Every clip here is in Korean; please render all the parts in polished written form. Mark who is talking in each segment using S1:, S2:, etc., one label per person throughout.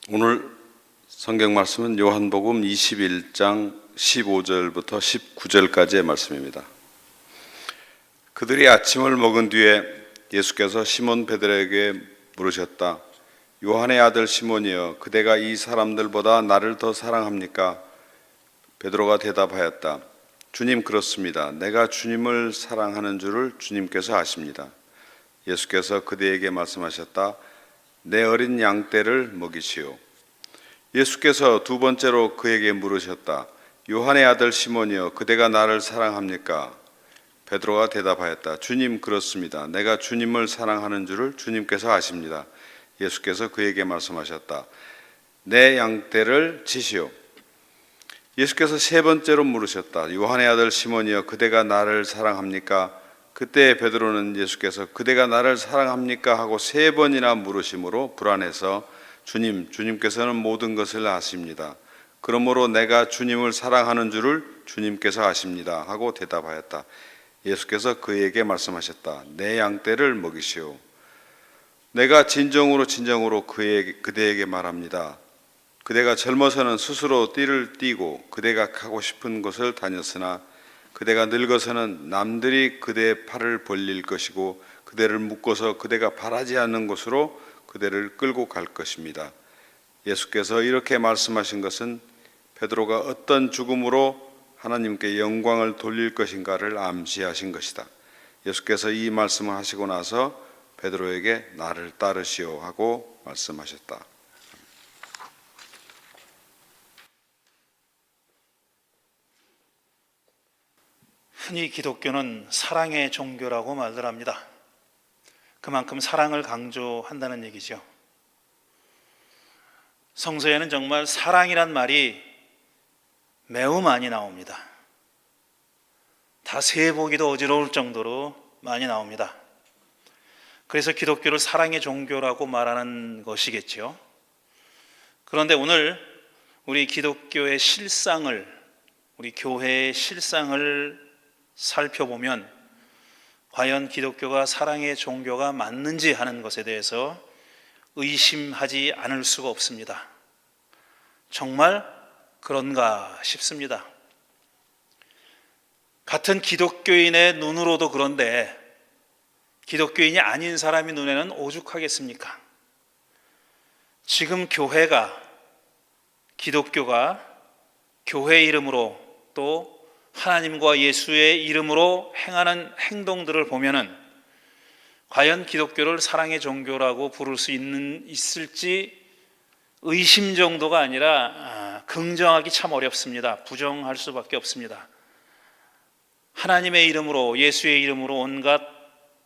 S1: 오늘 성경 말씀은 요한복음 21장 15절부터 19절까지의 말씀입니다. 그들이 아침을 먹은 뒤에 예수께서 시몬 베드로에게 물으셨다. 요한의 아들 시몬이여, 그대가 이 사람들보다 나를 더 사랑합니까? 베드로가 대답하였다. 주님, 그렇습니다. 내가 주님을 사랑하는 줄을 주님께서 아십니다. 예수께서 그대에게 말씀하셨다. 내 어린 양떼를 먹이시오. 예수께서 두 번째로 그에게 물으셨다. 요한의 아들 시몬이여, 그대가 나를 사랑합니까? 베드로가 대답하였다. 주님, 그렇습니다. 내가 주님을 사랑하는 줄을 주님께서 아십니다. 예수께서 그에게 말씀하셨다. 내 양떼를 치시오. 예수께서 세 번째로 물으셨다. 요한의 아들 시몬이여, 그대가 나를 사랑합니까? 그때 베드로는 예수께서 그대가 나를 사랑합니까? 하고 세 번이나 물으심으로 불안해서 주님께서는 모든 것을 아십니다. 그러므로 내가 주님을 사랑하는 줄을 주님께서 아십니다. 하고 대답하였다. 예수께서 그에게 말씀하셨다. 내 양떼를 먹이시오. 내가 진정으로 그대에게 말합니다. 그대가 젊어서는 스스로 띠를 띠고 그대가 가고 싶은 곳을 다녔으나 그대가 늙어서는 남들이 그대의 팔을 벌릴 것이고 그대를 묶어서 그대가 바라지 않는 곳으로 그대를 끌고 갈 것입니다. 예수께서 이렇게 말씀하신 것은 베드로가 어떤 죽음으로 하나님께 영광을 돌릴 것인가를 암시하신 것이다. 예수께서 이 말씀을 하시고 나서 베드로에게 나를 따르시오 하고 말씀하셨다.
S2: 흔히 기독교는 사랑의 종교라고 말들 합니다. 그만큼 사랑을 강조한다는 얘기죠. 성서에는 정말 사랑이란 말이 매우 많이 나옵니다. 다 세보기도 어지러울 정도로 많이 나옵니다. 그래서 기독교를 사랑의 종교라고 말하는 것이겠죠. 그런데 오늘 우리 기독교의 실상을, 우리 교회의 실상을 살펴보면 과연 기독교가 사랑의 종교가 맞는지 하는 것에 대해서 의심하지 않을 수가 없습니다. 정말 그런가 싶습니다. 같은 기독교인의 눈으로도 그런데 기독교인이 아닌 사람의 눈에는 오죽하겠습니까? 지금 기독교가 교회 이름으로 또 하나님과 예수의 이름으로 행하는 행동들을 보면은 과연 기독교를 사랑의 종교라고 부를 수 있을지 의심 정도가 아니라 긍정하기 참 어렵습니다. 부정할 수밖에 없습니다. 하나님의 이름으로, 예수의 이름으로 온갖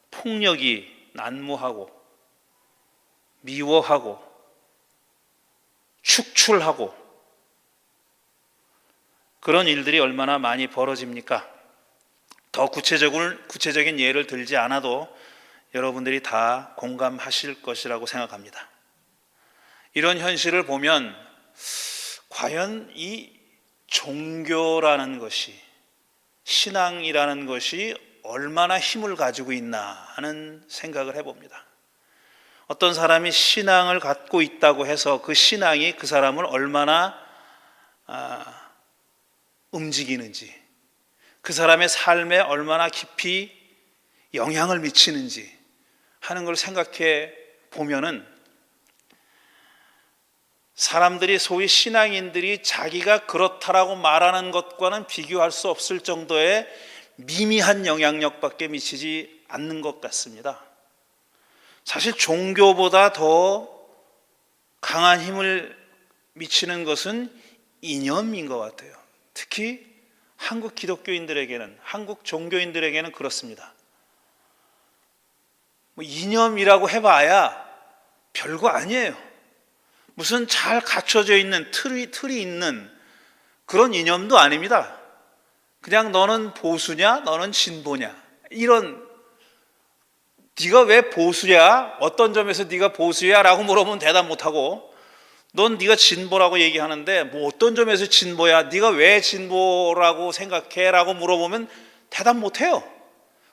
S2: 폭력이 난무하고 미워하고 축출하고 그런 일들이 얼마나 많이 벌어집니까? 더 구체적인 예를 들지 않아도 여러분들이 다 공감하실 것이라고 생각합니다. 이런 현실을 보면 과연 이 종교라는 것이, 신앙이라는 것이 얼마나 힘을 가지고 있나 하는 생각을 해봅니다. 어떤 사람이 신앙을 갖고 있다고 해서 그 신앙이 그 사람을 얼마나 움직이는지, 그 사람의 삶에 얼마나 깊이 영향을 미치는지 하는 걸 생각해 보면은 사람들이, 소위 신앙인들이 자기가 그렇다라고 말하는 것과는 비교할 수 없을 정도의 미미한 영향력밖에 미치지 않는 것 같습니다. 사실 종교보다 더 강한 힘을 미치는 것은 이념인 것 같아요. 특히 한국 기독교인들에게는, 한국 종교인들에게는 그렇습니다. 이념이라고 해봐야 별거 아니에요. 무슨 잘 갖춰져 있는 틀이 있는 그런 이념도 아닙니다. 그냥 너는 보수냐, 너는 진보냐, 이런, 네가 왜 보수야? 어떤 점에서 네가 보수야? 라고 물어보면 대답 못하고, 넌 네가 진보라고 얘기하는데 뭐 어떤 점에서 진보야? 네가 왜 진보라고 생각해? 라고 물어보면 대답 못해요.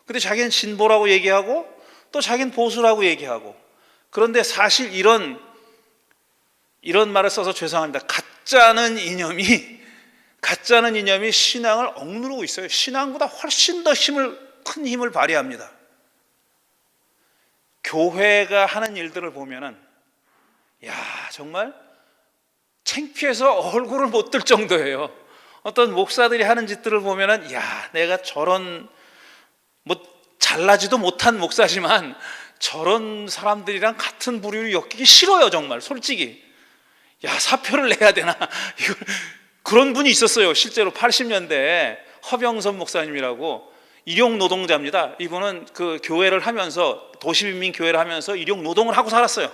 S2: 근데 자기는 진보라고 얘기하고 또 자기는 보수라고 얘기하고. 그런데 사실 이런 이런 말을 써서 죄송합니다. 가짜는 이념이 신앙을 억누르고 있어요. 신앙보다 훨씬 더 큰 힘을 발휘합니다. 교회가 하는 일들을 보면은 정말 창피해서 얼굴을 못 들 정도예요. 어떤 목사들이 하는 짓들을 보면은 내가 저런 잘나지도 못한 목사지만 저런 사람들이랑 같은 부류를 엮이기 싫어요. 정말 솔직히 사표를 내야 되나 그런 분이 있었어요. 실제로 80년대에 허병선 목사님이라고 일용 노동자입니다. 이분은 그 교회를 하면서 도시민민 교회를 하면서 일용 노동을 하고 살았어요.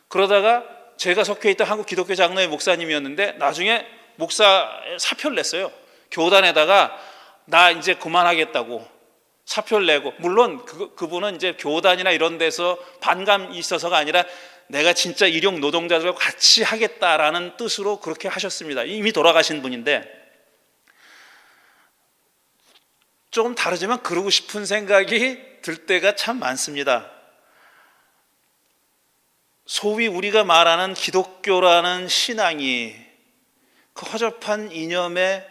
S2: 그러다가 제가 속해 있던 한국 기독교 장로회 목사님이었는데 나중에 목사 사표를 냈어요. 교단에다가 나 이제 그만하겠다고 사표를 내고, 물론 그분은 이제 교단이나 이런 데서 반감이 있어서가 아니라 내가 진짜 일용 노동자들과 같이 하겠다라는 뜻으로 그렇게 하셨습니다. 이미 돌아가신 분인데 조금 다르지만 그러고 싶은 생각이 들 때가 참 많습니다. 소위 우리가 말하는 기독교라는 신앙이 그 허접한 이념에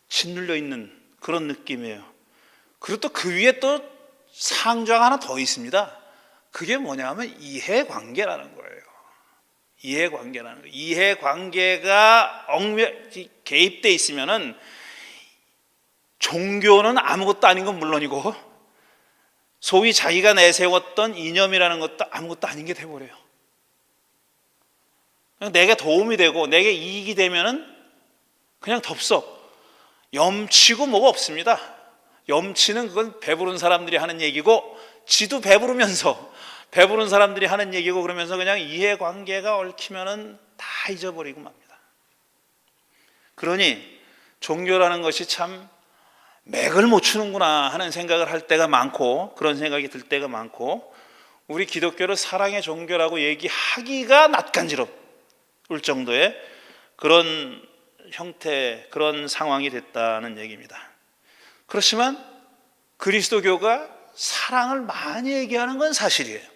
S2: 짓눌려 있는 그런 느낌이에요. 그리고 또 그 위에 또 상좌가 하나 더 있습니다. 그게 뭐냐면 이해관계라는 거예요. 이해관계라는 거예요. 이해관계가 개입돼 있으면은 종교는 아무것도 아닌 건 물론이고 소위 자기가 내세웠던 이념이라는 것도 아무것도 아닌 게 돼버려요. 내게 도움이 되고 내게 이익이 되면은 그냥 덥석 염치고 뭐가 없습니다. 염치는 그건 배부른 사람들이 하는 얘기고 지도 배부른 사람들이 하는 얘기고 그러면서 그냥 이해관계가 얽히면은 다 잊어버리고 맙니다. 그러니 종교라는 것이 참 맥을 못 추는구나 하는 생각을 할 때가 많고, 그런 생각이 들 때가 많고, 우리 기독교를 사랑의 종교라고 얘기하기가 낯간지러울 정도의 그런 형태, 그런 상황이 됐다는 얘기입니다. 그렇지만 그리스도교가 사랑을 많이 얘기하는 건 사실이에요.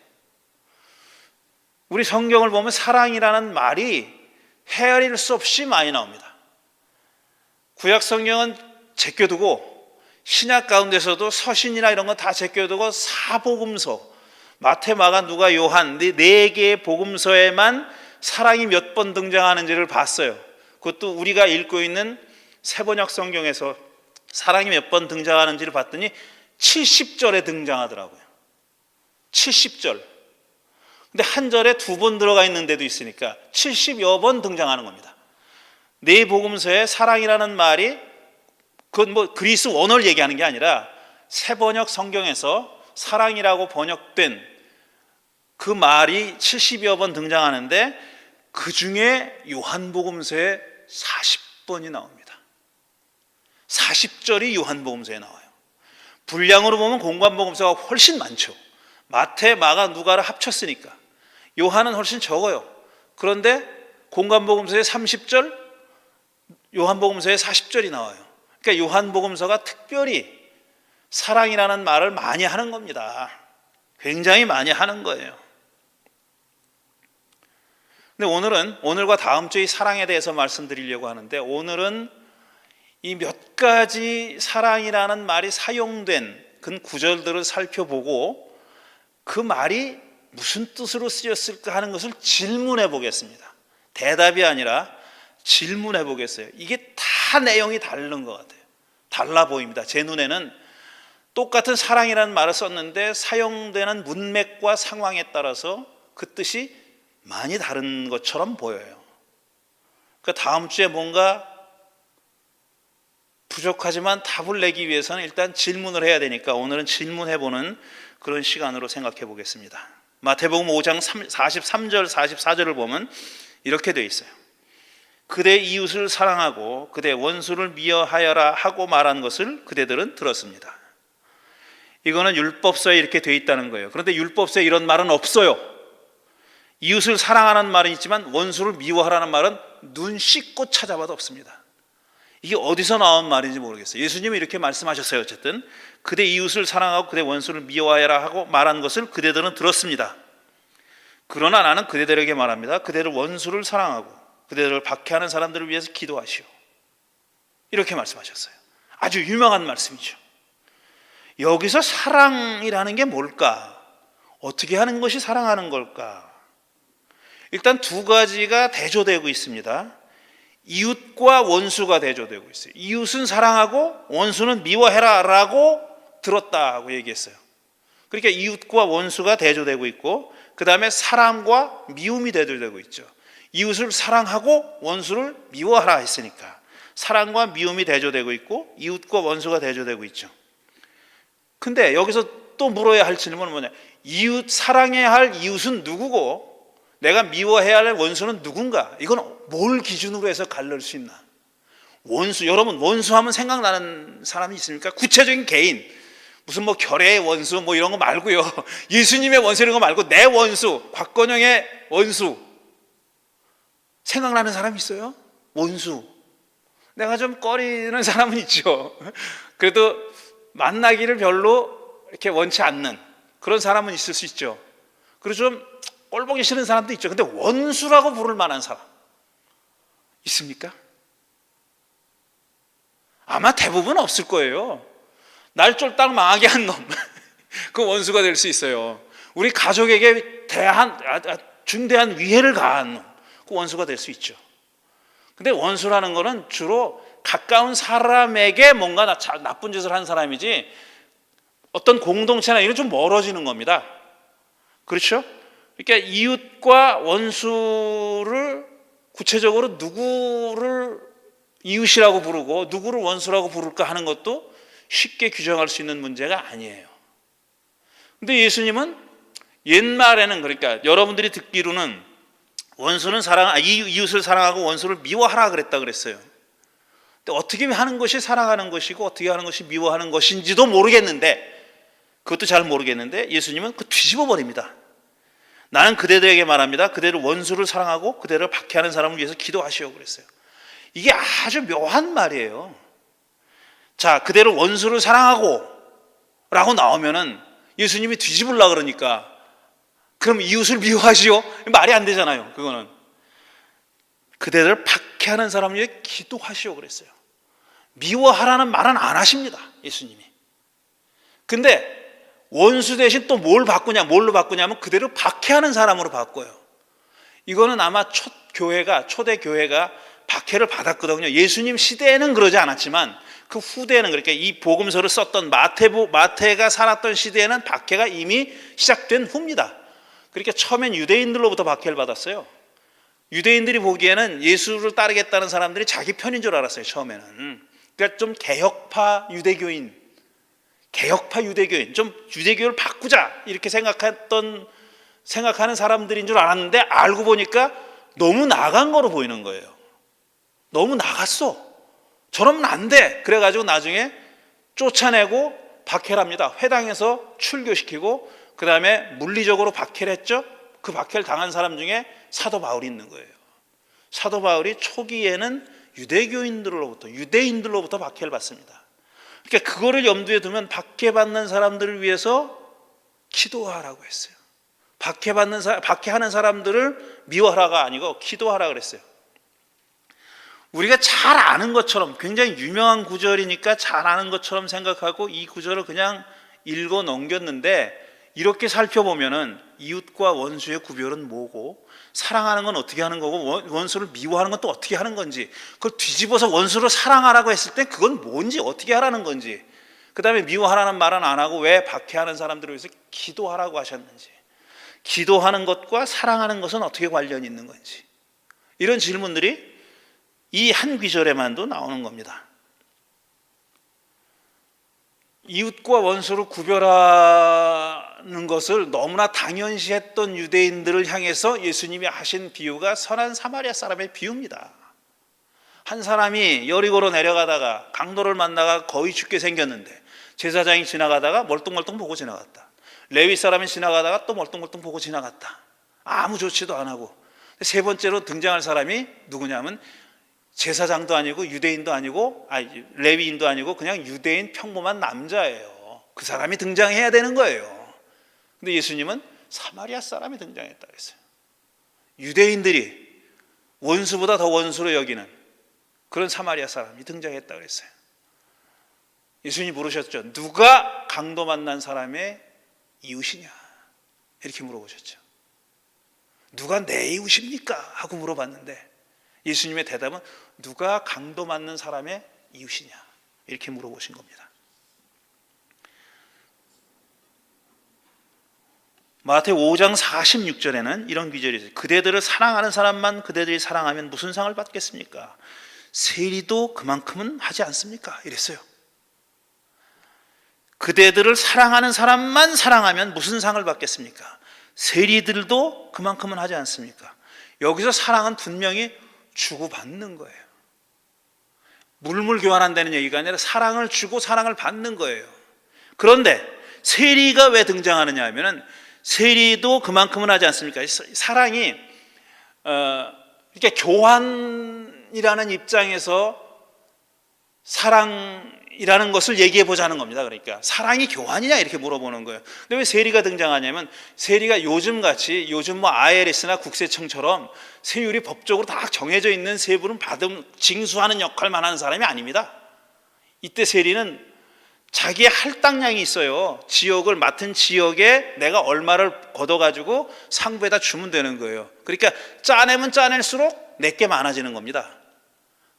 S2: 우리 성경을 보면 사랑이라는 말이 헤아릴 수 없이 많이 나옵니다. 구약 성경은 제껴두고 신약 가운데서도 서신이나 이런 거 다 제껴두고 사복음서, 마태, 마가, 누가, 요한 네 개의 복음서에만 사랑이 몇 번 등장하는지를 봤어요. 그것도 우리가 읽고 있는 세번역 성경에서 사랑이 몇 번 등장하는지를 봤더니 70절에 등장하더라고요. 70절. 근데 한 절에 2번 들어가 있는 데도 있으니까 70여 번 등장하는 겁니다. 네 복음서에 사랑이라는 말이 그건 그리스 원어를 얘기하는 게 아니라 세번역 성경에서 사랑이라고 번역된 그 말이 70여 번 등장하는데 그 중에 요한복음서에 40번이 나옵니다. 40절이 요한복음서에 나와요. 분량으로 보면 공관복음서가 훨씬 많죠. 마태, 마가, 누가를 합쳤으니까. 요한은 훨씬 적어요. 그런데 공관복음서에 30절, 요한복음서에 40절이 나와요. 그러니까 요한복음서가 특별히 사랑이라는 말을 많이 하는 겁니다. 굉장히 많이 하는 거예요. 근데 오늘과 다음 주에 사랑에 대해서 말씀드리려고 하는데, 오늘은 이 몇 가지 사랑이라는 말이 사용된 그 구절들을 살펴보고 그 말이 무슨 뜻으로 쓰였을까 하는 것을 질문해 보겠습니다. 대답이 아니라 질문해 보겠어요. 이게 다 내용이 다른 것 같아요. 달라 보입니다. 제 눈에는 똑같은 사랑이라는 말을 썼는데 사용되는 문맥과 상황에 따라서 그 뜻이 많이 다른 것처럼 보여요. 그 다음 주에 뭔가 부족하지만 답을 내기 위해서는 일단 질문을 해야 되니까 오늘은 질문해보는 그런 시간으로 생각해 보겠습니다. 마태복음 5장 43절 44절을 보면 이렇게 되어 있어요. 그대 이웃을 사랑하고 그대 원수를 미워하여라 하고 말한 것을 그대들은 들었습니다. 이거는 율법서에 이렇게 되어 있다는 거예요. 그런데 율법서에 이런 말은 없어요. 이웃을 사랑하는 말은 있지만 원수를 미워하라는 말은 눈 씻고 찾아봐도 없습니다. 이게 어디서 나온 말인지 모르겠어요. 예수님이 이렇게 말씀하셨어요. 어쨌든 그대 이웃을 사랑하고 그대 원수를 미워하여라 하고 말한 것을 그대들은 들었습니다. 그러나 나는 그대들에게 말합니다. 그대들 원수를 사랑하고 그대들을 박해하는 사람들을 위해서 기도하시오. 이렇게 말씀하셨어요. 아주 유명한 말씀이죠. 여기서 사랑이라는 게 뭘까? 어떻게 하는 것이 사랑하는 걸까? 일단 두 가지가 대조되고 있습니다. 이웃과 원수가 대조되고 있어요. 이웃은 사랑하고 원수는 미워해라 라고 들었다고 얘기했어요. 그러니까 이웃과 원수가 대조되고 있고, 그 다음에 사랑과 미움이 대조되고 있죠. 이웃을 사랑하고 원수를 미워하라 했으니까 사랑과 미움이 대조되고 있고 이웃과 원수가 대조되고 있죠. 근데 여기서 또 물어야 할 질문은 뭐냐? 이웃, 사랑해야 할 이웃은 누구고 내가 미워해야 할 원수는 누군가? 이건 뭘 기준으로 해서 가를 수 있나? 원수, 여러분 원수하면 생각나는 사람이 있습니까? 구체적인 개인, 무슨 뭐 결의의 원수 뭐 이런 거 말고요. 예수님의 원수 이런 거 말고 내 원수, 곽건영의 원수 생각나는 사람 있어요? 원수. 내가 좀 꺼리는 사람은 있죠. 그래도 만나기를 별로 이렇게 원치 않는 그런 사람은 있을 수 있죠. 그리고 좀 꼴보기 싫은 사람도 있죠. 근데 원수라고 부를 만한 사람 있습니까? 아마 대부분 없을 거예요. 날 쫄딱 망하게 한 놈, 그 원수가 될 수 있어요. 우리 가족에게 중대한 위해를 가한 놈, 그 원수가 될 수 있죠. 근데 원수라는 거는 주로 가까운 사람에게 뭔가 나쁜 짓을 한 사람이지 어떤 공동체나 이런 좀 멀어지는 겁니다. 그렇죠? 그러니까 이웃과 원수를 구체적으로 누구를 이웃이라고 부르고 누구를 원수라고 부를까 하는 것도 쉽게 규정할 수 있는 문제가 아니에요. 근데 예수님은 옛말에는, 그러니까 여러분들이 듣기로는 원수는 이웃을 사랑하고 원수를 미워하라 그랬다 그랬어요. 근데 어떻게 하는 것이 사랑하는 것이고 어떻게 하는 것이 미워하는 것인지도 모르겠는데, 그것도 잘 모르겠는데 예수님은 그 뒤집어 버립니다. 나는 그대들에게 말합니다. 그대를 원수를 사랑하고 그대를 박해하는 사람을 위해서 기도하시오 그랬어요. 이게 아주 묘한 말이에요. 자, 그대를 원수를 사랑하고 라고 나오면은 예수님이 뒤집으려고 그러니까 그럼 이웃을 미워하시오? 말이 안 되잖아요. 그거는 그대를 박해하는 사람을 위해 기도하시오 그랬어요. 미워하라는 말은 안 하십니다, 예수님이. 근데 원수 대신 또 뭘로 바꾸냐면 그대를 박해하는 사람으로 바꿔요. 이거는 아마 초대 교회가 박해를 받았거든요. 예수님 시대에는 그러지 않았지만 그 후대에는, 그러니까 이 복음서를 썼던 마태가 살았던 시대에는 박해가 이미 시작된 후입니다. 그러니까 처음엔 유대인들로부터 박해를 받았어요. 유대인들이 보기에는 예수를 따르겠다는 사람들이 자기 편인 줄 알았어요, 처음에는. 그러니까 좀 개혁파 유대교인, 좀 유대교를 바꾸자 이렇게 생각하는 사람들인 줄 알았는데 알고 보니까 너무 나간 거로 보이는 거예요. 너무 나갔어. 저러면 안 돼. 그래가지고 나중에 쫓아내고 박해를 합니다. 회당에서 출교시키고 그 다음에 물리적으로 박해를 했죠. 그 박해를 당한 사람 중에 사도 바울이 있는 거예요. 사도 바울이 초기에는 유대인들로부터 박해를 받습니다. 그러니까 그거를 염두에 두면 박해받는 사람들을 위해서 기도하라고 했어요. 박해하는 사람들을 미워하라가 아니고 기도하라 그랬어요. 우리가 잘 아는 것처럼, 굉장히 유명한 구절이니까 잘 아는 것처럼 생각하고 이 구절을 그냥 읽어 넘겼는데, 이렇게 살펴보면은 이웃과 원수의 구별은 뭐고, 사랑하는 건 어떻게 하는 거고, 원수를 미워하는 건 또 어떻게 하는 건지, 그걸 뒤집어서 원수를 사랑하라고 했을 때 그건 뭔지 어떻게 하라는 건지, 그 다음에 미워하라는 말은 안 하고 왜 박해하는 사람들을 위해서 기도하라고 하셨는지, 기도하는 것과 사랑하는 것은 어떻게 관련이 있는 건지, 이런 질문들이 이 한 구절에만도 나오는 겁니다. 이웃과 원수를 구별하는 것을 너무나 당연시했던 유대인들을 향해서 예수님이 하신 비유가 선한 사마리아 사람의 비유입니다. 한 사람이 여리고로 내려가다가 강도를 만나가 거의 죽게 생겼는데 제사장이 지나가다가 멀뚱멀뚱 보고 지나갔다. 레위 사람이 지나가다가 또 멀뚱멀뚱 보고 지나갔다. 아무 조치도 안 하고. 세 번째로 등장할 사람이 누구냐면 제사장도 아니고 유대인도 아니고 레위인도 아니고 그냥 유대인 평범한 남자예요. 그 사람이 등장해야 되는 거예요. 근데 예수님은 사마리아 사람이 등장했다 그랬어요. 유대인들이 원수보다 더 원수로 여기는 그런 사마리아 사람이 등장했다 그랬어요. 예수님이 물으셨죠. 누가 강도 만난 사람의 이웃이냐? 이렇게 물어보셨죠. 누가 내 이웃입니까? 하고 물어봤는데 예수님의 대답은 누가 강도 맞는 사람의 이웃이냐? 이렇게 물어보신 겁니다. 마태오 5장 46절에는 이런 구절이 있어요. 그대들을 사랑하는 사람만 그대들이 사랑하면 무슨 상을 받겠습니까? 세리도 그만큼은 하지 않습니까? 이랬어요. 그대들을 사랑하는 사람만 사랑하면 무슨 상을 받겠습니까? 세리들도 그만큼은 하지 않습니까? 여기서 사랑은 분명히 주고받는 거예요. 물물 교환한다는 얘기가 아니라 사랑을 주고 사랑을 받는 거예요. 그런데 세리가 왜 등장하느냐 하면은 세리도 그만큼은 하지 않습니까? 사랑이 이렇게 교환이라는 입장에서 사랑이라는 것을 얘기해 보자는 겁니다. 그러니까 사랑이 교환이냐 이렇게 물어보는 거예요. 근데 왜 세리가 등장하냐면 세리가 요즘같이 요즘 뭐 IRS나 국세청처럼 세율이 법적으로 다 정해져 있는 세부는 징수하는 역할만 하는 사람이 아닙니다. 이때 세리는 자기의 할당량이 있어요. 지역을 맡은 지역에 내가 얼마를 걷어가지고 상부에다 주면 되는 거예요. 그러니까 짜내면 짜낼수록 내게 많아지는 겁니다.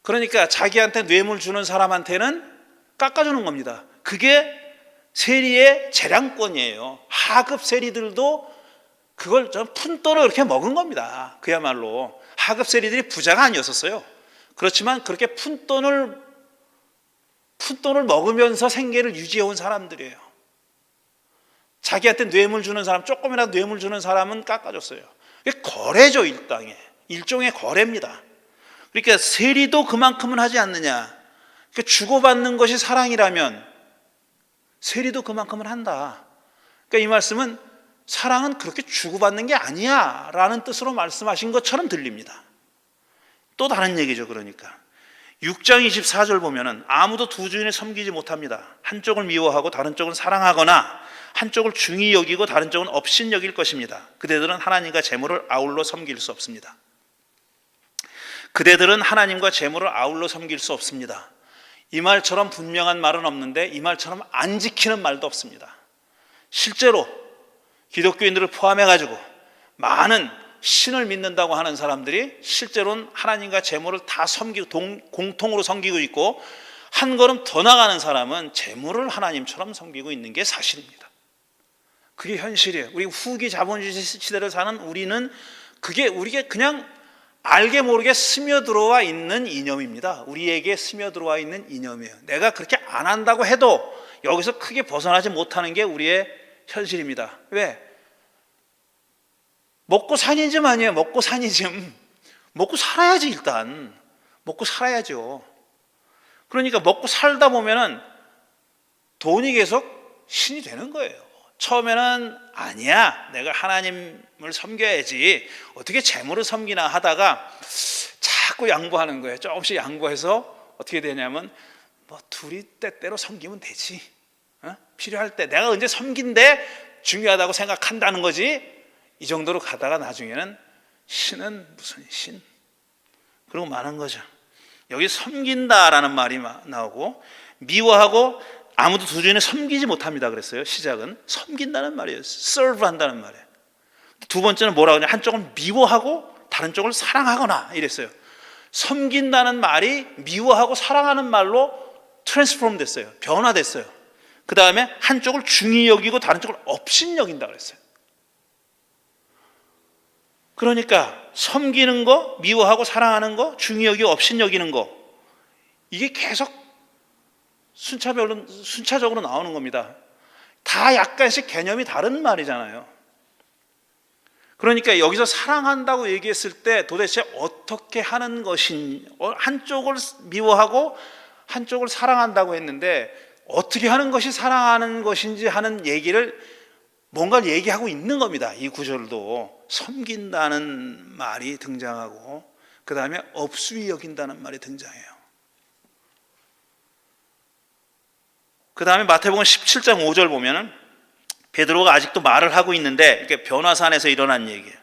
S2: 그러니까 자기한테 뇌물 주는 사람한테는 깎아주는 겁니다. 그게 세리의 재량권이에요. 하급 세리들도 그걸 좀 푼돈을 그렇게 먹은 겁니다. 그야말로 하급 세리들이 부자가 아니었었어요. 그렇지만 그렇게 푼돈을 먹으면서 생계를 유지해온 사람들이에요. 자기한테 뇌물 주는 사람, 조금이라도 뇌물 주는 사람은 깎아줬어요. 이게 거래죠, 일종의 거래입니다. 그러니까 세리도 그만큼은 하지 않느냐. 그러니까 주고받는 것이 사랑이라면 세리도 그만큼은 한다. 그러니까 이 말씀은 사랑은 그렇게 주고받는 게 아니야 라는 뜻으로 말씀하신 것처럼 들립니다. 또 다른 얘기죠. 그러니까 6장 24절 보면은 아무도 두 주인을 섬기지 못합니다. 한쪽을 미워하고 다른 쪽은 사랑하거나 한쪽을 중히 여기고 다른 쪽은 업신 여길 것입니다. 그대들은 하나님과 재물을 아울러 섬길 수 없습니다. 그대들은 하나님과 재물을 아울러 섬길 수 없습니다. 이 말처럼 분명한 말은 없는데 이 말처럼 안 지키는 말도 없습니다. 실제로 기독교인들을 포함해가지고 많은 신을 믿는다고 하는 사람들이 실제로는 하나님과 재물을 다 공통으로 섬기고 있고 한 걸음 더 나가는 사람은 재물을 하나님처럼 섬기고 있는 게 사실입니다. 그게 현실이에요. 우리 후기 자본주의 시대를 사는 우리는 그게 우리가 그냥 알게 모르게 스며들어와 있는 이념입니다. 우리에게 스며들어와 있는 이념이에요. 내가 그렇게 안 한다고 해도 여기서 크게 벗어나지 못하는 게 우리의 현실입니다. 왜? 먹고 사니즘 아니에요. 먹고 사니즘. 먹고 살아야지. 일단 먹고 살아야죠. 그러니까 먹고 살다 보면은 돈이 계속 신이 되는 거예요. 처음에는 아니야, 내가 하나님을 섬겨야지, 어떻게 재물을 섬기나 하다가 자꾸 양보하는 거예요. 조금씩 양보해서 어떻게 되냐면 뭐 둘이 때때로 섬기면 되지, 필요할 때 내가 언제 섬긴데 중요하다고 생각한다는 거지. 이 정도로 가다가 나중에는 신은 무슨 신, 그러고 마는 거죠. 여기 섬긴다라는 말이 나오고 미워하고 아무도 두 주인을 섬기지 못합니다 그랬어요. 시작은 섬긴다는 말이에요. serve 한다는 말이에요. 두 번째는 뭐라고 하냐, 한쪽은 미워하고 다른 쪽을 사랑하거나 이랬어요. 섬긴다는 말이 미워하고 사랑하는 말로 트랜스포럼 됐어요. 변화됐어요. 그 다음에 한쪽을 중히 여기고 다른 쪽을 업신 여긴다 그랬어요. 그러니까 섬기는 거, 미워하고 사랑하는 거, 중히 여기고 업신 여기는 거, 이게 계속 순차적으로 나오는 겁니다. 다 약간씩 개념이 다른 말이잖아요. 그러니까 여기서 사랑한다고 얘기했을 때 도대체 어떻게 하는 것인, 한쪽을 미워하고 한쪽을 사랑한다고 했는데 어떻게 하는 것이 사랑하는 것인지 하는 얘기를 뭔가를 얘기하고 있는 겁니다. 이 구절도 섬긴다는 말이 등장하고 그 다음에 업수위 여긴다는 말이 등장해요. 그 다음에 마태복음 17장 5절 보면은 베드로가 아직도 말을 하고 있는데 이게 변화산에서 일어난 얘기예요.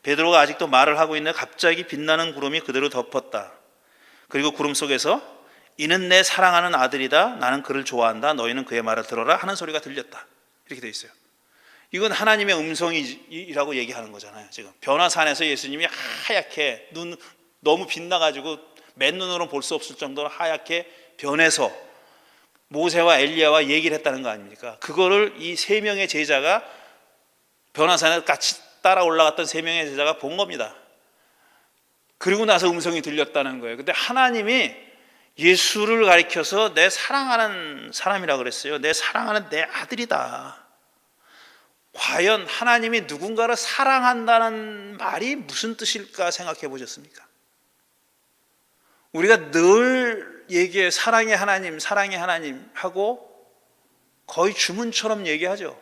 S2: 베드로가 아직도 말을 하고 있는데 갑자기 빛나는 구름이 그대로 덮었다. 그리고 구름 속에서 이는 내 사랑하는 아들이다. 나는 그를 좋아한다. 너희는 그의 말을 들어라 하는 소리가 들렸다. 이렇게 되어 있어요. 이건 하나님의 음성이라고 얘기하는 거잖아요. 지금 변화산에서 예수님이 하얗게 너무 빛나가지고 맨눈으로 볼 수 없을 정도로 하얗게 변해서 모세와 엘리야와 얘기를 했다는 거 아닙니까? 그거를 이 세 명의 제자가 변화산에 같이 따라 올라갔던 세 명의 제자가 본 겁니다. 그리고 나서 음성이 들렸다는 거예요. 근데 하나님이 예수를 가리켜서 내 사랑하는 사람이라 그랬어요. 내 사랑하는 내 아들이다. 과연 하나님이 누군가를 사랑한다는 말이 무슨 뜻일까 생각해 보셨습니까? 우리가 늘 얘기해 사랑의 하나님 하고 거의 주문처럼 얘기하죠.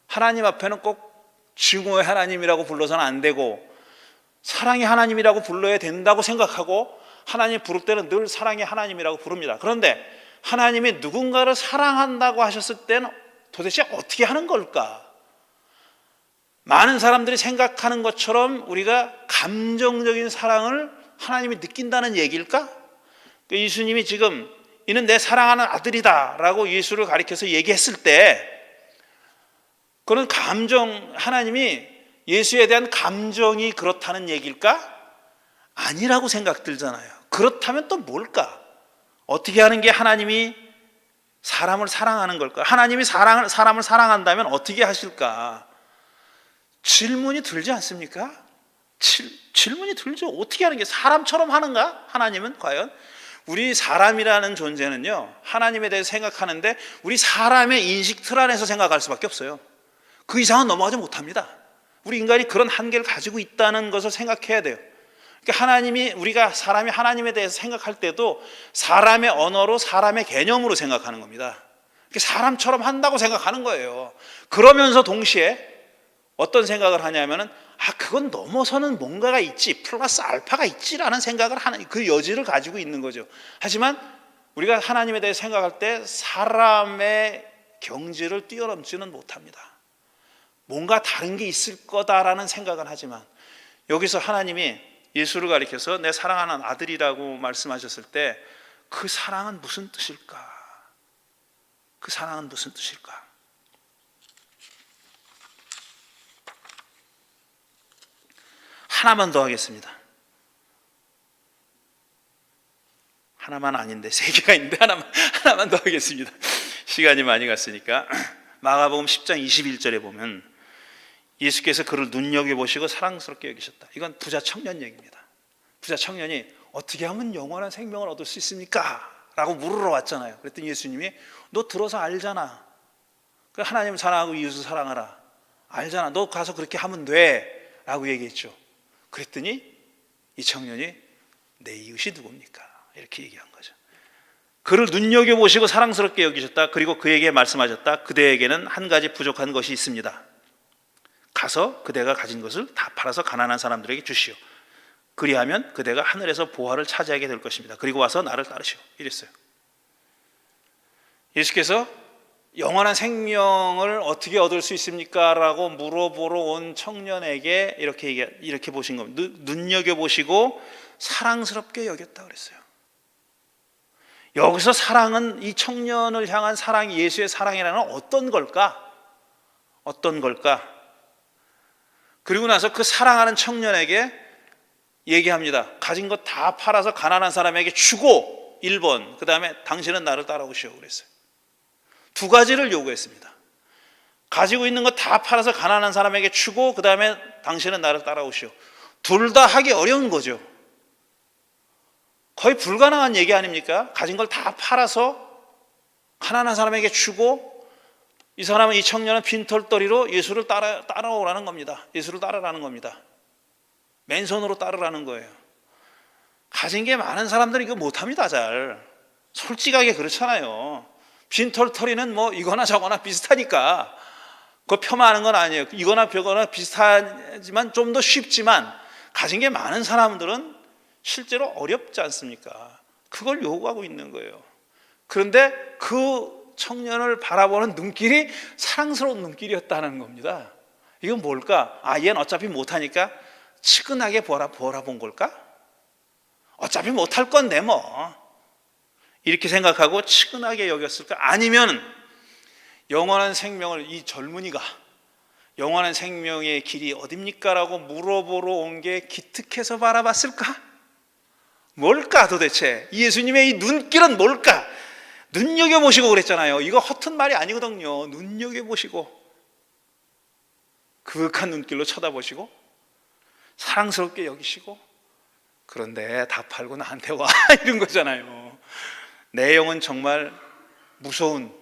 S2: 하나님 앞에는 꼭 증오의 하나님이라고 불러서는 안 되고 사랑의 하나님이라고 불러야 된다고 생각하고 하나님 부를 때는 늘 사랑의 하나님이라고 부릅니다. 그런데 하나님이 누군가를 사랑한다고 하셨을 때는 도대체 어떻게 하는 걸까? 많은 사람들이 생각하는 것처럼 우리가 감정적인 사랑을 하나님이 느낀다는 얘기일까? 예수님이 지금 이는 내 사랑하는 아들이다 라고 예수를 가리켜서 얘기했을 때 그런 하나님이 예수에 대한 감정이 그렇다는 얘기일까? 아니라고 생각 들잖아요. 그렇다면 또 뭘까? 어떻게 하는 게 하나님이 사람을 사랑하는 걸까? 하나님이 사람을 사랑한다면 어떻게 하실까? 질문이 들지 않습니까? 질문이 들죠. 어떻게 하는 게 사람처럼 하는가? 하나님은 과연? 우리 사람이라는 존재는요, 하나님에 대해서 생각하는데 우리 사람의 인식 틀 안에서 생각할 수밖에 없어요. 그 이상은 넘어가지 못합니다. 우리 인간이 그런 한계를 가지고 있다는 것을 생각해야 돼요. 그러니까 우리가 사람이 하나님에 대해서 생각할 때도 사람의 언어로 사람의 개념으로 생각하는 겁니다. 사람처럼 한다고 생각하는 거예요. 그러면서 동시에 어떤 생각을 하냐면은 그건 넘어서는 뭔가가 있지, 플러스 알파가 있지라는 생각을 하는 그 여지를 가지고 있는 거죠. 하지만 우리가 하나님에 대해 생각할 때 사람의 경지를 뛰어넘지는 못합니다. 뭔가 다른 게 있을 거다라는 생각은 하지만 여기서 하나님이 예수를 가리켜서 내 사랑하는 아들이라고 말씀하셨을 때 그 사랑은 무슨 뜻일까? 그 사랑은 무슨 뜻일까? 하나만 더 하겠습니다. 하나만 아닌데 세 개가 있는데 하나만 더 하겠습니다. 시간이 많이 갔으니까 마가복음 10장 21절에 보면 예수께서 그를 눈여겨보시고 사랑스럽게 여기셨다. 이건 부자 청년 얘기입니다. 부자 청년이 어떻게 하면 영원한 생명을 얻을 수 있습니까? 라고 물으러 왔잖아요. 그랬더니 예수님이 너 들어서 알잖아. 하나님을 사랑하고 이웃을 사랑하라. 알잖아. 너 가서 그렇게 하면 돼. 라고 얘기했죠. 그랬더니 이 청년이 내 이웃이 누굽니까? 이렇게 얘기한 거죠. 그를 눈여겨보시고 사랑스럽게 여기셨다. 그리고 그에게 말씀하셨다. 그대에게는 한 가지 부족한 것이 있습니다. 가서 그대가 가진 것을 다 팔아서 가난한 사람들에게 주시오. 그리하면 그대가 하늘에서 보화를 차지하게 될 것입니다. 그리고 와서 나를 따르시오. 이랬어요. 예수께서 영원한 생명을 어떻게 얻을 수 있습니까? 라고 물어보러 온 청년에게 이렇게 보신 겁니다. 눈여겨보시고 사랑스럽게 여겼다 그랬어요. 여기서 사랑은 이 청년을 향한 사랑이 예수의 사랑이라는 어떤 걸까? 어떤 걸까? 그리고 나서 그 사랑하는 청년에게 얘기합니다. 가진 것 다 팔아서 가난한 사람에게 주고 1번, 그 다음에 당신은 나를 따라오시오 그랬어요. 두 가지를 요구했습니다. 가지고 있는 것 다 팔아서 가난한 사람에게 주고 그 다음에 당신은 나를 따라오시오. 둘 다 하기 어려운 거죠. 거의 불가능한 얘기 아닙니까? 가진 걸 다 팔아서 가난한 사람에게 주고 이 청년은 빈털터리로 예수를 따라오라는 겁니다. 예수를 따르라는 겁니다. 맨손으로 따르라는 거예요. 가진 게 많은 사람들이 이거 못합니다. 잘 솔직하게 그렇잖아요. 빈털터리는 뭐 이거나 저거나 비슷하니까 그거 폄하하는 건 아니에요. 이거나 저거나 비슷하지만 좀 더 쉽지만 가진 게 많은 사람들은 실제로 어렵지 않습니까? 그걸 요구하고 있는 거예요. 그런데 그 청년을 바라보는 눈길이 사랑스러운 눈길이었다는 겁니다. 이건 뭘까? 얘는 어차피 못하니까 치근하게 보아본 걸까? 어차피 못할 건데 뭐 이렇게 생각하고 치근하게 여겼을까? 아니면 영원한 생명을 이 젊은이가 영원한 생명의 길이 어딥니까? 라고 물어보러 온 게 기특해서 바라봤을까? 뭘까 도대체? 예수님의 이 눈길은 뭘까? 눈여겨보시고 그랬잖아요. 이거 허튼 말이 아니거든요. 눈여겨보시고 그윽한 눈길로 쳐다보시고 사랑스럽게 여기시고 그런데 다 팔고 나한테 와 이런 거잖아요. 내용은 정말 무서운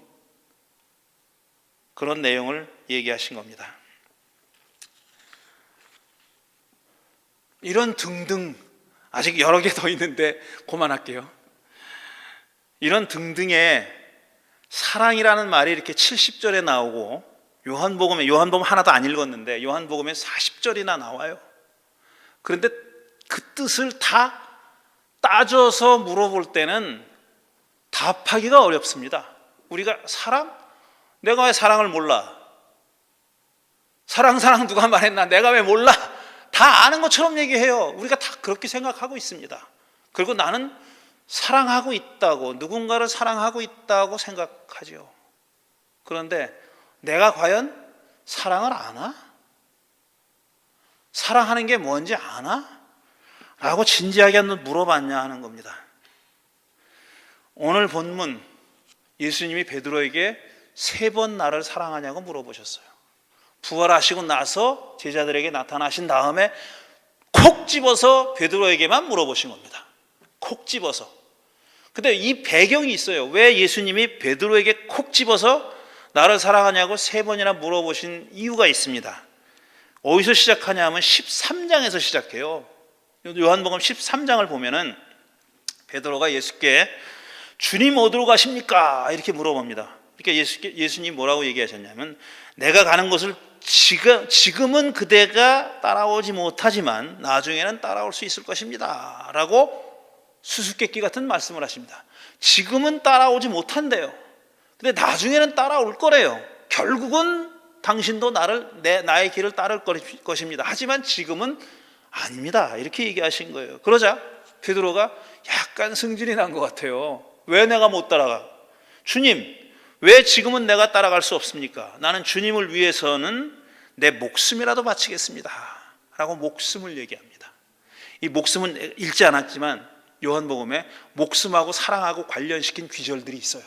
S2: 그런 내용을 얘기하신 겁니다. 이런 등등 아직 여러 개 더 있는데 그만할게요. 이런 등등의 사랑이라는 말이 이렇게 70절에 나오고 요한복음 하나도 안 읽었는데 요한복음에 40절이나 나와요. 그런데 그 뜻을 다 따져서 물어볼 때는 답하기가 어렵습니다. 우리가 사랑? 내가 왜 사랑을 몰라? 사랑 누가 말했나? 내가 왜 몰라? 다 아는 것처럼 얘기해요. 우리가 다 그렇게 생각하고 있습니다. 그리고 나는 사랑하고 있다고, 누군가를 사랑하고 있다고 생각하죠. 그런데 내가 과연 사랑을 아나? 사랑하는 게 뭔지 아나? 라고 진지하게 한번 물어봤냐 하는 겁니다. 오늘 본문 예수님이 베드로에게 3번 나를 사랑하냐고 물어보셨어요. 부활하시고 나서 제자들에게 나타나신 다음에 콕 집어서 베드로에게만 물어보신 겁니다. 콕 집어서. 근데 이 배경이 있어요. 왜 예수님이 베드로에게 콕 집어서 나를 사랑하냐고 3번이나 물어보신 이유가 있습니다. 어디서 시작하냐 하면 13장에서 시작해요. 요한복음 13장을 보면은 베드로가 예수께 주님 어디로 가십니까? 이렇게 물어봅니다. 그러니까 예수님 뭐라고 얘기하셨냐면 내가 가는 곳을 지금은 그대가 따라오지 못하지만 나중에는 따라올 수 있을 것입니다 라고 수수께끼 같은 말씀을 하십니다. 지금은 따라오지 못한대요. 근데 나중에는 따라올 거래요. 결국은 당신도 나의 길을 따를 것입니다. 하지만 지금은 아닙니다. 이렇게 얘기하신 거예요. 그러자 베드로가 약간 승질이 난 것 같아요. 왜 내가 못 따라가? 주님, 왜 지금은 내가 따라갈 수 없습니까? 나는 주님을 위해서는 내 목숨이라도 바치겠습니다 라고 목숨을 얘기합니다. 이 목숨은 읽지 않았지만 요한복음에 목숨하고 사랑하고 관련시킨 귀절들이 있어요.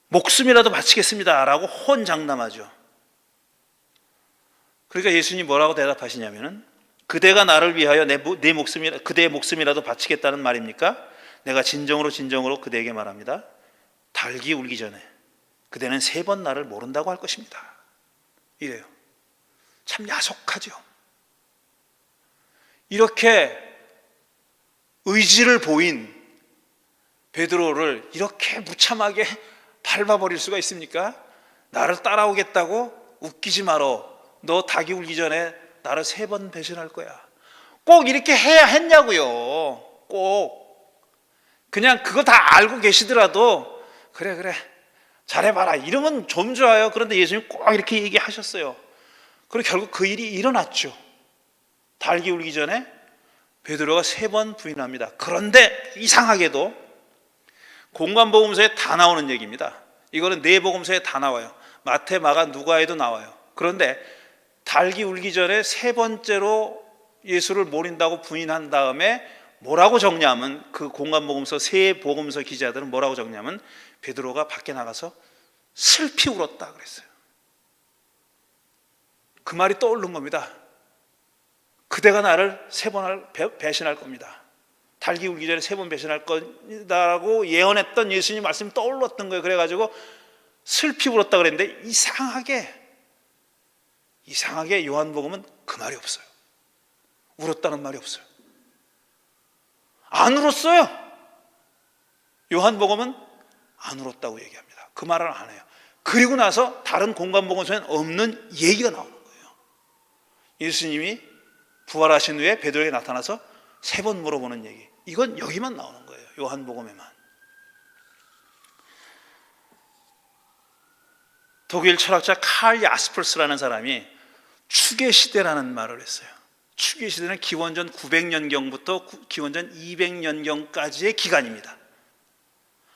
S2: 목숨이라도 바치겠습니다 라고 혼장담하죠. 그러니까 예수님이 뭐라고 대답하시냐면은 그대가 나를 위하여 그대의 목숨이라도 바치겠다는 말입니까? 내가 진정으로 그대에게 말합니다. 닭이 울기 전에 그대는 3번 나를 모른다고 할 것입니다. 이래요. 참 야속하죠. 이렇게 의지를 보인 베드로를 이렇게 무참하게 밟아버릴 수가 있습니까? 나를 따라오겠다고? 웃기지 마라. 너 닭이 울기 전에 나를 3번 배신할 거야. 꼭 이렇게 해야 했냐고요. 꼭. 그냥 그거 다 알고 계시더라도 그래 잘해봐라 이러면 좀 좋아요. 그런데 예수님 꼭 이렇게 얘기하셨어요. 그리고 결국 그 일이 일어났죠. 닭이 울기 전에 베드로가 3번 부인합니다. 그런데 이상하게도 공관복음서에 다 나오는 얘기입니다. 이거는 4복음서에 다 나와요. 마태, 마가, 누가에도 나와요. 그런데 닭이 울기 전에 3번째로 예수를 모른다고 부인한 다음에 뭐라고 적냐면 그 공관복음서 3복음서 기자들은 뭐라고 적냐면 베드로가 밖에 나가서 슬피 울었다 그랬어요. 그 말이 떠오른 겁니다. 그대가 나를 3번 배신할 겁니다. 닭이 울기 전에 3번 배신할 거다라고 예언했던 예수님 말씀이 떠올랐던 거예요. 그래가지고 슬피 울었다 그랬는데 이상하게 요한복음은 그 말이 없어요. 울었다는 말이 없어요. 안 울었어요. 요한복음은 안 울었다고 얘기합니다. 그 말을 안 해요. 그리고 나서 다른 공관복음서에는 없는 얘기가 나오는 거예요. 예수님이 부활하신 후에 베드로에게 나타나서 3번 물어보는 얘기. 이건 여기만 나오는 거예요. 요한복음에만. 독일 철학자 칼 야스퍼스라는 사람이 추계 시대라는 말을 했어요. 추계 시대는 기원전 900년경부터 기원전 200년경까지의 기간입니다.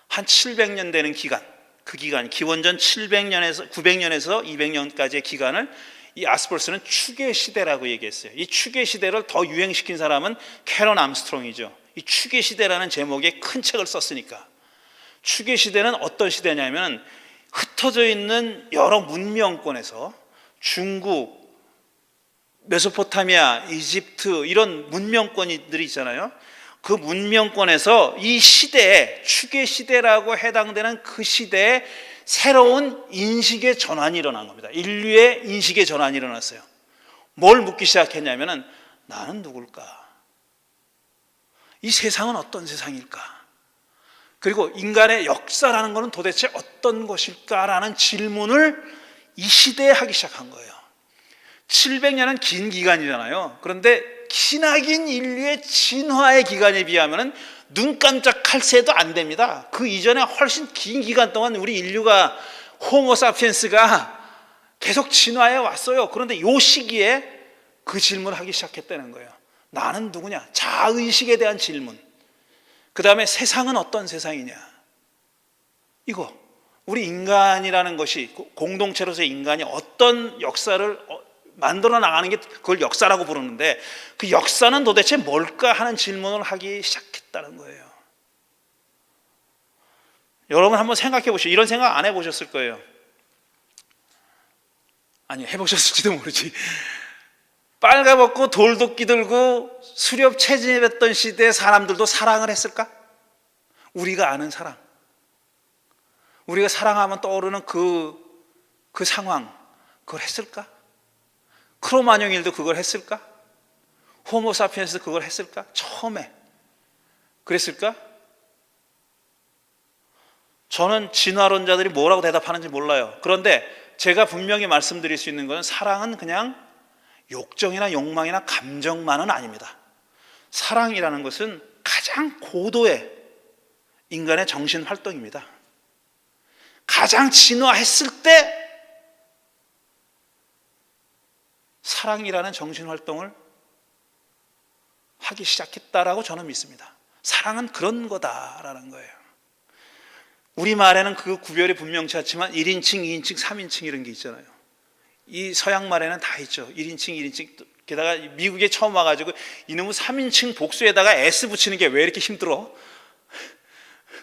S2: 한 700년 되는 기간, 그 기간, 기원전 700년에서 900년에서 200년까지의 기간을 이 아스퍼스는 추계 시대라고 얘기했어요. 이 추계 시대를 더 유행시킨 사람은 캐런 암스트롱이죠. 이 추계 시대라는 제목의 큰 책을 썼으니까. 추계 시대는 어떤 시대냐면 흩어져 있는 여러 문명권에서 중국, 메소포타미아, 이집트 이런 문명권들이 있잖아요. 그 문명권에서 이 시대에 추계 시대라고 해당되는 그 시대에 새로운 인식의 전환이 일어난 겁니다. 인류의 인식의 전환이 일어났어요. 뭘 묻기 시작했냐면은 나는 누굴까? 이 세상은 어떤 세상일까? 그리고 인간의 역사라는 것은 도대체 어떤 것일까라는 질문을 이 시대에 하기 시작한 거예요. 700년은 긴 기간이잖아요. 그런데 기나긴 인류의 진화의 기간에 비하면 눈 깜짝할 새도 안 됩니다. 그 이전에 훨씬 긴 기간 동안 우리 인류가 호모 사피엔스가 계속 진화해 왔어요. 그런데 이 시기에 그 질문을 하기 시작했다는 거예요. 나는 누구냐? 자의식에 대한 질문. 그 다음에 세상은 어떤 세상이냐? 이거 우리 인간이라는 것이 공동체로서의 인간이 어떤 역사를 만들어 나가는 게 그걸 역사라고 부르는데 그 역사는 도대체 뭘까 하는 질문을 하기 시작했다는 거예요. 여러분 한번 생각해 보시죠. 이런 생각 안 해보셨을 거예요. 아니 해보셨을지도 모르지. 빨가벗고 돌도끼 들고 수렵 채집했던 시대에 사람들도 사랑을 했을까? 우리가 아는 사랑, 우리가 사랑하면 떠오르는 그 상황, 그걸 했을까? 크로마뇽일도 그걸 했을까? 호모 사피엔스도 그걸 했을까? 처음에 그랬을까? 저는 진화론자들이 뭐라고 대답하는지 몰라요. 그런데 제가 분명히 말씀드릴 수 있는 것은 사랑은 그냥 욕정이나 욕망이나 감정만은 아닙니다. 사랑이라는 것은 가장 고도의 인간의 정신 활동입니다. 가장 진화했을 때 사랑이라는 정신 활동을 하기 시작했다라고 저는 믿습니다. 사랑은 그런 거다라는 거예요. 우리말에는 그 구별이 분명치 않지만 1인칭, 2인칭, 3인칭 이런 게 있잖아요. 이 서양 말에는 다 있죠. 1인칭, 1인칭. 게다가 미국에 처음 와가지고 이놈의 3인칭 복수에다가 S 붙이는 게 왜 이렇게 힘들어?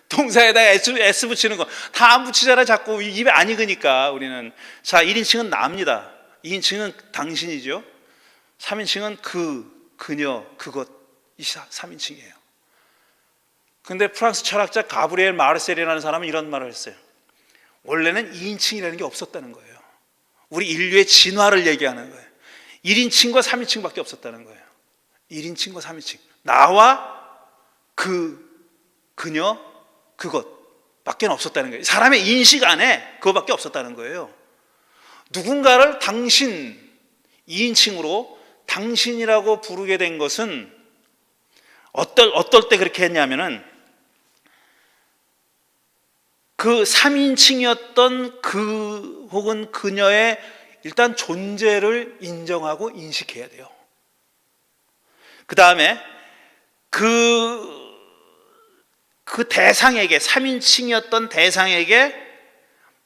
S2: 동사에다가 S 붙이는 거 다 안 붙이잖아. 자꾸 입에 안 익으니까 우리는. 자, 1인칭은 나입니다. 2인칭은 당신이죠. 3인칭은 그녀, 그것. 이 3인칭이에요. 근데 프랑스 철학자 가브리엘 마르셀이라는 사람은 이런 말을 했어요. 원래는 2인칭이라는 게 없었다는 거예요. 우리 인류의 진화를 얘기하는 거예요. 1인칭과 3인칭밖에 없었다는 거예요. 1인칭과 3인칭. 나와 그녀, 그것 밖에 없었다는 거예요. 사람의 인식 안에 그것밖에 없었다는 거예요. 누군가를 당신, 2인칭으로 당신이라고 부르게 된 것은 어떨 때 그렇게 했냐면은 그 3인칭이었던 그 혹은 그녀의 일단 존재를 인정하고 인식해야 돼요. 그 다음에 그 대상에게 3인칭이었던 대상에게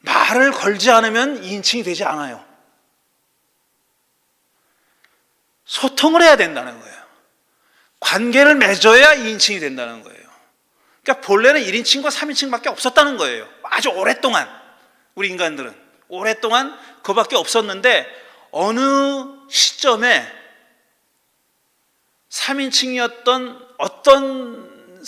S2: 말을 걸지 않으면 2인칭이 되지 않아요. 소통을 해야 된다는 거예요. 관계를 맺어야 2인칭이 된다는 거예요. 그러니까 본래는 1인칭과 3인칭밖에 없었다는 거예요. 아주 오랫동안 우리 인간들은 오랫동안 그거밖에 없었는데 어느 시점에 3인칭이었던 어떤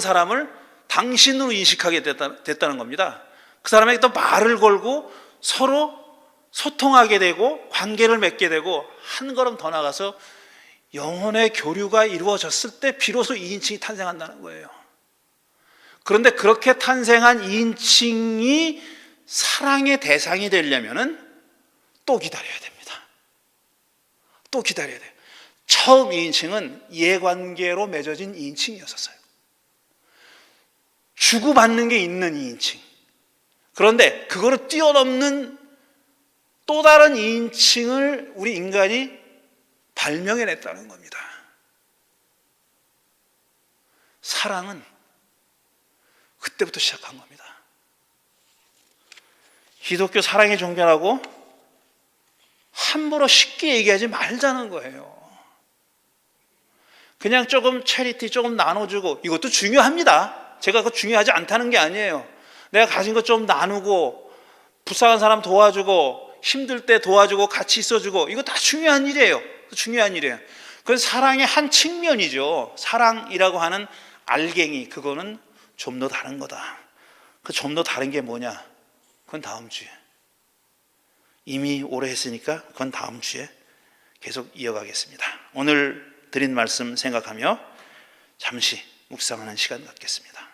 S2: 사람을 당신으로 인식하게 됐다는 겁니다. 그 사람에게 또 말을 걸고 서로 소통하게 되고 관계를 맺게 되고 한 걸음 더 나가서 영혼의 교류가 이루어졌을 때 비로소 2인칭이 탄생한다는 거예요. 그런데 그렇게 탄생한 2인칭이 사랑의 대상이 되려면은 또 기다려야 됩니다. 또 기다려야 돼요. 처음 2인칭은 이해관계로 맺어진 2인칭이었어요. 주고받는 게 있는 2인칭. 그런데 그거를 뛰어넘는 또 다른 인칭을 우리 인간이 발명해냈다는 겁니다. 사랑은 그때부터 시작한 겁니다. 기독교 사랑의 종교라고 함부로 쉽게 얘기하지 말자는 거예요. 그냥 조금 체리티 조금 나눠주고, 이것도 중요합니다. 제가 그거 중요하지 않다는 게 아니에요. 내가 가진 것 좀 나누고, 불쌍한 사람 도와주고, 힘들 때 도와주고, 같이 있어주고, 이거 다 중요한 일이에요. 중요한 일이에요. 그건 사랑의 한 측면이죠. 사랑이라고 하는 알갱이, 그거는 좀 더 다른 거다. 그 좀 더 다른 게 뭐냐? 그건 다음 주에. 이미 오래 했으니까 그건 다음 주에 계속 이어가겠습니다. 오늘 드린 말씀 생각하며 잠시 묵상하는 시간 갖겠습니다.